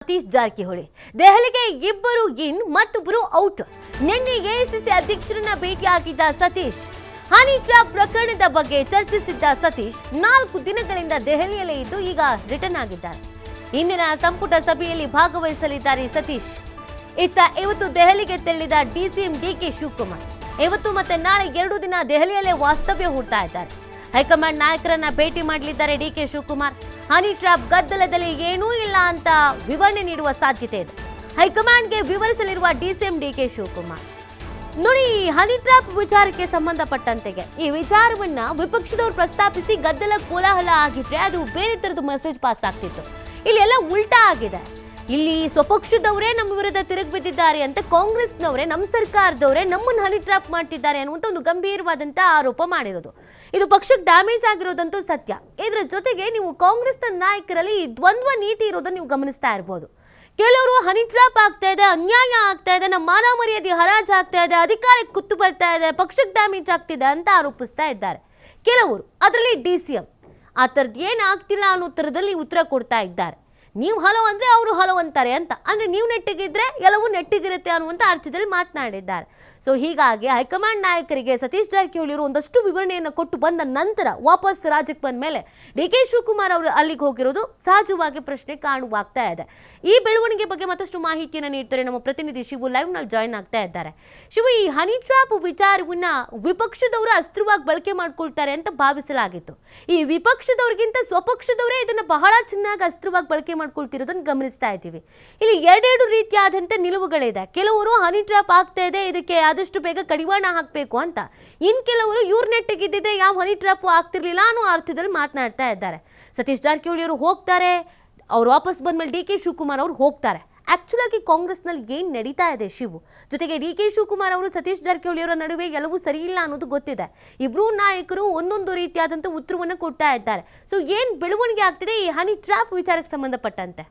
ಸತೀಶ್ ಜಾರಕಿಹೊಳಿ ದೆಹಲಿಗೆ ಇಬ್ಬರು ಇನ್ ಮತ್ತೊಬ್ಬರು ಔಟ್. ನಿನ್ನೆ ಎಐಸಿಸಿ ಅಧ್ಯಕ್ಷರನ್ನ ಭೇಟಿಯಾಗಿದ್ದ ಸತೀಶ್ ಹನಿ ಟ್ರ್ಯಾಪ್ ಪ್ರಕರಣದ ಬಗ್ಗೆ ಚರ್ಚಿಸಿದ್ದ ಸತೀಶ್ 4 ದಿನಗಳಿಂದ ದೆಹಲಿಯಲ್ಲೇ ಇದ್ದು ಈಗ ರಿಟರ್ನ್ ಆಗಿದ್ದಾರೆ. ಇಂದಿನ ಸಂಪುಟ ಸಭೆಯಲ್ಲಿ ಭಾಗವಹಿಸಲಿದ್ದಾರೆ ಸತೀಶ್. ಇವತ್ತು ದೆಹಲಿಗೆ ತೆರಳಿದ ಡಿಸಿಎಂ ಡಿಕೆ ಶಿವಕುಮಾರ್ ಇವತ್ತು ಮತ್ತೆ ನಾಳೆ 2 ದಿನ ದೆಹಲಿಯಲ್ಲೇ ವಾಸ್ತವ್ಯ ಹೂಡ್ತಾ ಇದ್ದಾರೆ. ಹೈಕಮಾಂಡ್ ನಾಯಕರನ್ನ ಭೇಟಿ ಮಾಡಲಿದ್ದಾರೆ ಡಿಕೆ ಶಿವಕುಮಾರ್. ಹನಿ ಟ್ರ್ಯಾಪ್ ಗದ್ದಲದಲ್ಲಿ ಏನೂ ಇಲ್ಲ ಅಂತ ವಿವರಣೆ ನೀಡುವ ಸಾಧ್ಯತೆ ಇದೆ. ಹೈಕಮಾಂಡ್ಗೆ ವಿವರಿಸಲಿರುವ ಡಿಸಿಎಂ ಡಿಕೆ ಶಿವಕುಮಾರ್. ನೋಡಿ, ಹನಿ ಟ್ರ್ಯಾಪ್ ವಿಚಾರಕ್ಕೆ ಸಂಬಂಧಪಟ್ಟಂತೆಗೆ ಈ ವಿಚಾರವನ್ನ ವಿಪಕ್ಷದವರು ಪ್ರಸ್ತಾಪಿಸಿ ಗದ್ದಲ ಕೋಲಾಹಲ ಆಗಿದ್ರೆ ಅದು ಬೇರೆ ತರದ ಮೆಸೇಜ್ ಪಾಸ್ ಆಗ್ತಿತ್ತು. ಇಲ್ಲಿ ಎಲ್ಲ ಉಲ್ಟಾ ಆಗಿದೆ. ಇಲ್ಲಿ ಸ್ವಪಕ್ಷದವರೇ ನಮ್ಮ ವಿರುದ್ಧ ತಿರುಗಿ ಬಿದ್ದಿದ್ದಾರೆ ಅಂತ ಕಾಂಗ್ರೆಸ್ನವರೇ, ನಮ್ಮ ಸರ್ಕಾರದವರೇ ನಮ್ಮನ್ನು ಹನಿ ಟ್ರ್ಯಾಪ್ ಮಾಡ್ತಿದ್ದಾರೆ ಅನ್ನುವಂಥ ಒಂದು ಗಂಭೀರವಾದಂಥ ಆರೋಪ ಮಾಡಿರೋದು. ಇದು ಪಕ್ಷಕ್ಕೆ ಡ್ಯಾಮೇಜ್ ಆಗಿರೋದಂತೂ ಸತ್ಯ. ಇದರ ಜೊತೆಗೆ ನೀವು ಕಾಂಗ್ರೆಸ್ನ ನಾಯಕರಲ್ಲಿ ಈ ದ್ವಂದ್ವ ನೀತಿ ಇರೋದನ್ನು ನೀವು ಗಮನಿಸ್ತಾ ಇರ್ಬೋದು. ಕೆಲವರು ಹನಿ ಟ್ರ್ಯಾಪ್ ಆಗ್ತಾ ಇದೆ, ಅನ್ಯಾಯ ಆಗ್ತಾ ಇದೆ, ನಮ್ಮ ಮಾನ ಮರ್ಯಾದೆ ಹರಾಜ್ ಆಗ್ತಾ ಇದೆ, ಅಧಿಕಾರಕ್ಕೆ ಕುತ್ತು ಬರ್ತಾ ಇದೆ, ಪಕ್ಷಕ್ಕೆ ಡ್ಯಾಮೇಜ್ ಆಗ್ತಿದೆ ಅಂತ ಆರೋಪಿಸ್ತಾ ಇದ್ದಾರೆ. ಕೆಲವರು, ಅದರಲ್ಲಿ ಡಿಸಿಎಂ, ಆ ಥರದ್ದು ಏನಾಗ್ತಿಲ್ಲ ಅನ್ನೋ ಥರದಲ್ಲಿ ಉತ್ತರ ಕೊಡ್ತಾ ಇದ್ದಾರೆ. ನೀವು ಹಲೋ ಅಂದರೆ ಅವರು ಹಲೋ ಅಂತಾರೆ ಅಂತ, ಅಂದರೆ ನೀವು ನೆಟ್ಟಿಗಿದ್ರೆ ಎಲ್ಲವೂ ನೆಟ್ಟಿಗಿರುತ್ತೆ ಅನ್ನುವಂಥ ಅರ್ಥದಲ್ಲಿ ಮಾತನಾಡಿದ್ದಾರೆ. ಸೊ ಹೀಗಾಗಿ ಹೈಕಮಾಂಡ್ ನಾಯಕರಿಗೆ ಸತೀಶ್ ಜಾರಕಿಹೊಳಿ ಅವರು ಒಂದಷ್ಟು ವಿವರಣೆಯನ್ನು ಕೊಟ್ಟು ಬಂದ ನಂತರ ವಾಪಸ್ ರಾಜ್ಯಕ್ಕೆ ಬಂದ ಮೇಲೆ ಡಿಕೆ ಶಿವಕುಮಾರ್ ಅವರು ಅಲ್ಲಿಗೆ ಹೋಗಿರೋದು ಸಹಜವಾಗಿ ಪ್ರಶ್ನೆ ಕಾಣುವಾಗ್ತಾ ಇದೆ. ಈ ಬೆಳವಣಿಗೆ ಬಗ್ಗೆ ಮತ್ತಷ್ಟು ಮಾಹಿತಿಯನ್ನು ನೀಡ್ತಾರೆ ನಮ್ಮ ಪ್ರತಿನಿಧಿ ಶಿವು ಲೈವ್ನಲ್ಲಿ ಜಾಯ್ನ್ ಆಗ್ತಾ ಇದ್ದಾರೆ. ಶಿವು, ಈ ಹನಿ ಟ್ರ್ಯಾಪ್ ವಿಚಾರವನ್ನ ವಿಪಕ್ಷದವರು ಅಸ್ತ್ರವಾಗಿ ಬಳಕೆ ಮಾಡ್ಕೊಳ್ತಾರೆ ಅಂತ ಭಾವಿಸಲಾಗಿತ್ತು. ಈ ವಿಪಕ್ಷದವ್ರಿಗಿಂತ ಸ್ವಪಕ್ಷದವರೇ ಇದನ್ನ ಬಹಳ ಚೆನ್ನಾಗಿ ಅಸ್ತ್ರವಾಗಿ ಬಳಕೆ ಮಾಡ್ಕೊಳ್ತಿರೋದನ್ನ ಗಮನಿಸ್ತಾ ಇದ್ದೀವಿ. ಇಲ್ಲಿ ಎರಡೆರಡು ರೀತಿಯಾದಂಥ ನಿಲುವುಗಳಿದೆ. ಕೆಲವರು ಹನಿ ಟ್ರ್ಯಾಪ್ ಆಗ್ತಾ ಇದೆ, ಇದಕ್ಕೆ ಆದಷ್ಟು ಬೇಗ ಕಡಿವಾಣ ಹಾಕಬೇಕು ಅಂತ. ಇನ್ ಕೆಲವರು ಇವ್ರ ನೆಟ್ಟಿಗಿದ್ದಿದ್ರೆ ಯಾವ ಹನಿ ಟ್ರ್ಯಾಪ್ ಆಗ್ತಿರ್ಲಿಲ್ಲ ಅನ್ನೋ ಅರ್ಥದಲ್ಲಿ ಮಾತನಾಡ್ತಾ ಇದ್ದಾರೆ. ಸತೀಶ್ ಜಾರಕಿಹೊಳಿ ಅವರು ಹೋಗ್ತಾರೆ, ಅವ್ರು ವಾಪಸ್ ಬಂದ್ಮೇಲೆ ಡಿ ಕೆ ಶಿವಕುಮಾರ್ ಅವರು ಹೋಗ್ತಾರೆ. ಆಕ್ಚುಲ್ ಆಗಿ ಕಾಂಗ್ರೆಸ್ನಲ್ಲಿ ಏನ್ ನಡೀತಾ ಇದೆ ಶಿವು? ಜೊತೆಗೆ ಡಿ ಕೆ ಶಿವಕುಮಾರ್ ಅವರು ಸತೀಶ್ ಜಾರಕಿಹೊಳಿ ಅವರ ನಡುವೆ ಎಲ್ಲವೂ ಸರಿ ಇಲ್ಲ ಅನ್ನೋದು ಗೊತ್ತಿದೆ. ಇಬ್ರು ನಾಯಕರು ಒಂದೊಂದು ರೀತಿಯಾದಂಥ ಉತ್ತರವನ್ನು ಕೊಡ್ತಾ ಇದ್ದಾರೆ. ಸೊ ಏನ್ ಬೆಳವಣಿಗೆ ಆಗ್ತಿದೆ ಈ ಹನಿ ಟ್ರ್ಯಾಪ್ ವಿಚಾರಕ್ಕೆ ಸಂಬಂಧಪಟ್ಟಂತೆ?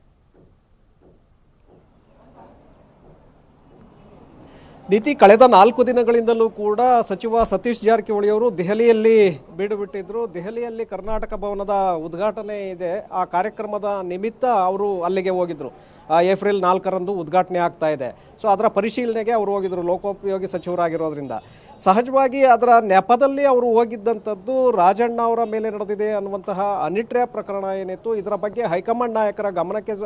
ನೀತಿ, ಕಳೆದ 4 ದಿನಗಳಿಂದಲೂ ಕೂಡ ಸಚಿವ ಸತೀಶ್ ಜಾರಕಿಹೊಳಿ ಅವರು ದೆಹಲಿಯಲ್ಲಿ ಬೀಡು ಬಿಟ್ಟಿದ್ರು. ದೆಹಲಿಯಲ್ಲಿ ಕರ್ನಾಟಕ ಭವನದ ಉದ್ಘಾಟನೆ ಇದೆ. ಆ ಕಾರ್ಯಕ್ರಮದ ನಿಮಿತ್ತ ಅವರು ಅಲ್ಲಿಗೆ ಹೋಗಿದ್ರು. ಏಪ್ರಿಲ್ 4ರಂದು ಉದ್ಘಾಟನೆ ಆಗ್ತಾ ಇದೆ. ಸೊ ಅದರ ಪರಿಶೀಲನೆಗೆ ಅವರು ಹೋಗಿದ್ರು, ಲೋಕೋಪಯೋಗಿ ಸಚಿವರಾಗಿರೋದ್ರಿಂದ. ಸಹಜವಾಗಿ ಅದರ ನೆಪದಲ್ಲಿ ಅವರು ಹೋಗಿದ್ದಂಥದ್ದು ರಾಜಣ್ಣ ಅವರ ಮೇಲೆ ನಡೆದಿದೆ ಅನ್ನುವಂತಹ ಹನಿ ಟ್ರ್ಯಾಪ್ ಪ್ರಕರಣ ಏನಿತ್ತು, ಇದರ ಬಗ್ಗೆ ಹೈಕಮಾಂಡ್ ನಾಯಕರ ಗಮನಕ್ಕೆ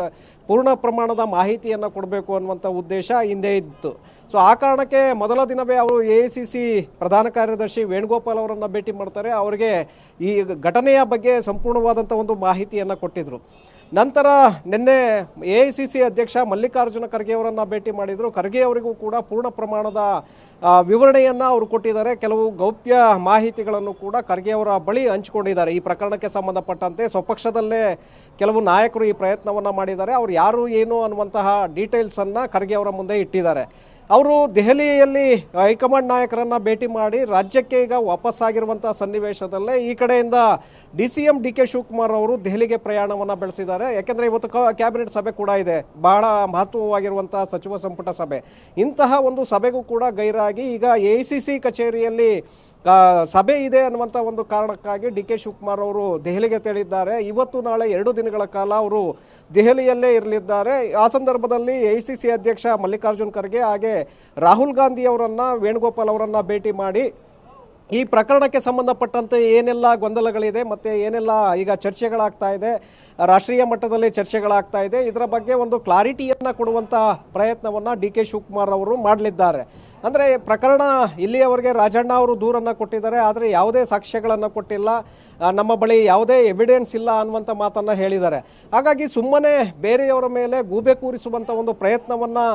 ಪೂರ್ಣ ಪ್ರಮಾಣದ ಮಾಹಿತಿಯನ್ನು ಕೊಡಬೇಕು ಅನ್ನುವಂಥ ಉದ್ದೇಶ ಹಿಂದೆ ಇತ್ತು. ಸೊ ಆ ಕಾರಣಕ್ಕೆ ಮೊದಲ ದಿನವೇ ಅವರು ಎಐಸಿಸಿ ಪ್ರಧಾನ ಕಾರ್ಯದರ್ಶಿ ವೇಣುಗೋಪಾಲ್ ಅವರನ್ನು ಭೇಟಿ ಮಾಡ್ತಾರೆ. ಅವರಿಗೆ ಈ ಘಟನೆಯ ಬಗ್ಗೆ ಸಂಪೂರ್ಣವಾದಂಥ ಒಂದು ಮಾಹಿತಿಯನ್ನು ಕೊಟ್ಟಿದ್ದರು. ನಂತರ ನಿನ್ನೆ ಎಐಸಿಸಿ ಅಧ್ಯಕ್ಷ ಮಲ್ಲಿಕಾರ್ಜುನ ಖರ್ಗೆ ಅವರನ್ನು ಭೇಟಿ ಮಾಡಿದರು. ಖರ್ಗೆ ಅವರಿಗೂ ಕೂಡ ಪೂರ್ಣ ಪ್ರಮಾಣದ ವಿವರಣೆಯನ್ನು ಅವರು ಕೊಟ್ಟಿದ್ದಾರೆ. ಕೆಲವು ಗೌಪ್ಯ ಮಾಹಿತಿಗಳನ್ನು ಕೂಡ ಖರ್ಗೆ ಅವರ ಬಳಿ ಹಂಚಿಕೊಂಡಿದ್ದಾರೆ. ಈ ಪ್ರಕರಣಕ್ಕೆ ಸಂಬಂಧಪಟ್ಟಂತೆ ಸ್ವಪಕ್ಷದಲ್ಲೇ ಕೆಲವು ನಾಯಕರು ಈ ಪ್ರಯತ್ನವನ್ನು ಮಾಡಿದ್ದಾರೆ. ಅವರು ಯಾರು ಏನು ಅನ್ನುವಂತಹ ಡೀಟೇಲ್ಸನ್ನು ಖರ್ಗೆ ಅವರ ಮುಂದೆ ಇಟ್ಟಿದ್ದಾರೆ. ಅವರು ದೆಹಲಿಯಲ್ಲಿ ಹೈಕಮಾಂಡ್ ನಾಯಕರನ್ನು ಭೇಟಿ ಮಾಡಿ ರಾಜ್ಯಕ್ಕೆ ಈಗ ವಾಪಸ್ಸಾಗಿರುವಂಥ ಸನ್ನಿವೇಶದಲ್ಲೇ ಈ ಕಡೆಯಿಂದ ಡಿಸಿಎಂ ಡಿಕೆ ಶಿವಕುಮಾರ್ ಅವರು ದೆಹಲಿಗೆ ಪ್ರಯಾಣವನ್ನು ಬೆಳೆಸಿದ್ದಾರೆ. ಯಾಕೆಂದರೆ ಇವತ್ತು ಕ್ಯಾಬಿನೆಟ್ ಸಭೆ ಕೂಡ ಇದೆ, ಬಹಳ ಮಹತ್ವವಾಗಿರುವಂಥ ಸಚಿವ ಸಂಪುಟ ಸಭೆ. ಇಂತಹ ಒಂದು ಸಭೆಗೂ ಕೂಡ ಗೈರಾಗಿ ಈಗ ಎಐಸಿಸಿ ಕಚೇರಿಯಲ್ಲಿ ಸಭೆ ಇದೆ ಅನ್ನುವಂಥ ಒಂದು ಕಾರಣಕ್ಕಾಗಿ ಡಿ ಕೆ ಶಿವಕುಮಾರ್ ಅವರು ದೆಹಲಿಗೆ ತೆರಳಿದ್ದಾರೆ. ಇವತ್ತು ನಾಳೆ 2 ದಿನಗಳ ಕಾಲ ಅವರು ದೆಹಲಿಯಲ್ಲೇ ಇರಲಿದ್ದಾರೆ. ಆ ಸಂದರ್ಭದಲ್ಲಿ ಎಐಸಿಸಿ ಅಧ್ಯಕ್ಷ ಮಲ್ಲಿಕಾರ್ಜುನ್ ಖರ್ಗೆ ಹಾಗೆ ರಾಹುಲ್ ಗಾಂಧಿ ಅವರನ್ನು, ವೇಣುಗೋಪಾಲ್ ಅವರನ್ನು ಭೇಟಿ ಮಾಡಿ ಈ ಪ್ರಕರಣಕ್ಕೆ ಸಂಬಂಧಪಟ್ಟಂತೆ ಏನೆಲ್ಲ ಗೊಂದಲಗಳಿದೆ ಮತ್ತು ಏನೆಲ್ಲ ಈಗ ಚರ್ಚೆಗಳಾಗ್ತಾ ಇದೆ, ರಾಷ್ಟ್ರೀಯ ಮಟ್ಟದಲ್ಲಿ ಚರ್ಚೆಗಳಾಗ್ತಾ ಇದೆ, ಇದರ ಬಗ್ಗೆ ಒಂದು ಕ್ಲಾರಿಟಿಯನ್ನು ಕೊಡುವಂಥ ಪ್ರಯತ್ನವನ್ನು ಡಿ ಕೆ ಶಿವಕುಮಾರ್ ಅವರು ಮಾಡಲಿದ್ದಾರೆ. ಅಂದರೆ ಪ್ರಕರಣ ಇಲ್ಲಿಯವರೆಗೆ ರಾಜಣ್ಣ ಅವರು ದೂರನ್ನು ಕೊಟ್ಟಿದ್ದಾರೆ, ಆದರೆ ಯಾವುದೇ ಸಾಕ್ಷ್ಯಗಳನ್ನು ಕೊಟ್ಟಿಲ್ಲ, ನಮ್ಮ ಬಳಿ ಯಾವುದೇ ಎವಿಡೆನ್ಸ್ ಇಲ್ಲ ಅನ್ನುವಂಥ ಮಾತನ್ನು ಹೇಳಿದ್ದಾರೆ. ಹಾಗಾಗಿ ಸುಮ್ಮನೆ ಬೇರೆಯವರ ಮೇಲೆ ಗೂಬೆ ಕೂರಿಸುವಂಥ ಒಂದು ಪ್ರಯತ್ನವನ್ನು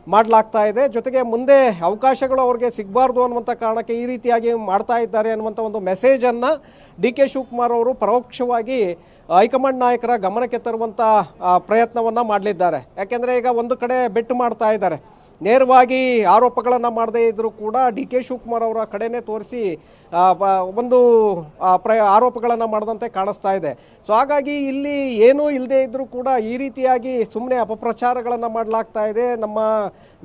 ಮಾಡಲಾಗ್ತಾ ಇದೆ. ಜೊತೆಗೆ ಮುಂದೆ ಅವಕಾಶಗಳು ಅವ್ರಿಗೆ ಸಿಗಬಾರ್ದು ಅನ್ನುವಂಥ ಕಾರಣಕ್ಕೆ ಈ ರೀತಿಯಾಗಿ ಮಾಡ್ತಾ ಇದ್ದಾರೆ ಅನ್ನುವಂಥ ಒಂದು ಮೆಸೇಜನ್ನು ಡಿ ಕೆ ಶಿವಕುಮಾರ್ ಅವರು ಪರೋಕ್ಷವಾಗಿ ಹೈಕಮಾಂಡ್ ನಾಯಕರ ಗಮನಕ್ಕೆ ತರುವಂಥ ಪ್ರಯತ್ನವನ್ನು ಮಾಡಲಿದ್ದಾರೆ. ಯಾಕೆಂದರೆ ಈಗ ಒಂದು ಕಡೆ ಬೆಟ್ಟು ಮಾಡ್ತಾ ಇದ್ದಾರೆ, ನೇರವಾಗಿ ಆರೋಪಗಳನ್ನು ಮಾಡದೇ ಇದ್ದರೂ ಕೂಡ ಡಿ ಕೆ ಶಿವಕುಮಾರ್ ಅವರ ಕಡೆನೇ ತೋರಿಸಿ ಒಂದು ಆರೋಪಗಳನ್ನು ಮಾಡದಂತೆ ಕಾಣಿಸ್ತಾ ಇದೆ. ಸೊ ಹಾಗಾಗಿ ಇಲ್ಲಿ ಏನೂ ಇಲ್ಲದೆ ಇದ್ದರೂ ಕೂಡ ಈ ರೀತಿಯಾಗಿ ಸುಮ್ಮನೆ ಅಪಪ್ರಚಾರಗಳನ್ನು ಮಾಡಲಾಗ್ತಾ ಇದೆ. ನಮ್ಮ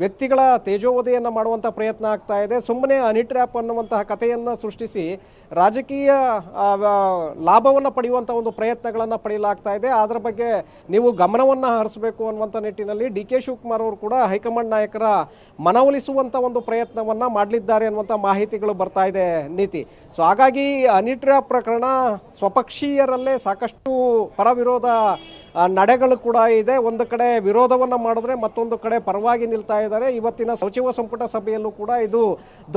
ವ್ಯಕ್ತಿಗಳ ತೇಜೋವಧೆಯನ್ನು ಮಾಡುವಂಥ ಪ್ರಯತ್ನ ಆಗ್ತಾ ಇದೆ. ಸುಮ್ಮನೆ ಹನಿ ಟ್ರ್ಯಾಪ್ ಅನ್ನುವಂತಹ ಕಥೆಯನ್ನು ಸೃಷ್ಟಿಸಿ ರಾಜಕೀಯ ಲಾಭವನ್ನು ಪಡೆಯುವಂಥ ಒಂದು ಪ್ರಯತ್ನಗಳನ್ನು ಪಡೆಯಲಾಗ್ತಾ ಇದೆ. ಅದರ ಬಗ್ಗೆ ನೀವು ಗಮನವನ್ನು ಹರಿಸಬೇಕು ಅನ್ನುವಂಥ ನಿಟ್ಟಿನಲ್ಲಿ ಡಿ ಕೆ ಶಿವಕುಮಾರ್ ಅವರು ಕೂಡ ಹೈಕಮಾಂಡ್ ನಾಯಕರ ಮನವೊಲಿಸುವಂಥ ಒಂದು ಪ್ರಯತ್ನವನ್ನು ಮಾಡಲಿದ್ದಾರೆ ಅನ್ನುವಂಥ ಮಾಹಿತಿಗಳು ಬರ್ತಾ ಇದೆ ನೀತಿ. ಸೊ ಹಾಗಾಗಿ ಹನಿ ಟ್ರ್ಯಾಪ್ ಪ್ರಕರಣ ಸ್ವಪಕ್ಷೀಯರಲ್ಲೇ ಸಾಕಷ್ಟು ಪರವಿರೋಧ ನಡೆಗಳು ಕೂಡ ಇದೆ. ಒಂದು ಕಡೆ ವಿರೋಧವನ್ನು ಮಾಡಿದ್ರೆ ಮತ್ತೊಂದು ಕಡೆ ಪರವಾಗಿ ನಿಲ್ತಾ ಇದ್ದಾರೆ. ಇವತ್ತಿನ ಸಚಿವ ಸಂಪುಟ ಸಭೆಯಲ್ಲೂ ಕೂಡ ಇದು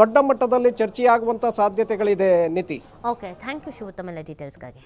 ದೊಡ್ಡ ಮಟ್ಟದಲ್ಲಿ ಚರ್ಚೆಯಾಗುವಂಥ ಸಾಧ್ಯತೆಗಳಿದೆ ನೀತಿ. ಓಕೆ, ಥ್ಯಾಂಕ್ ಯು ಶಿವ, ತಮ್ಮೆಲ್ಲ ಡೀಟೇಲ್ಸ್ಗಾಗಿ.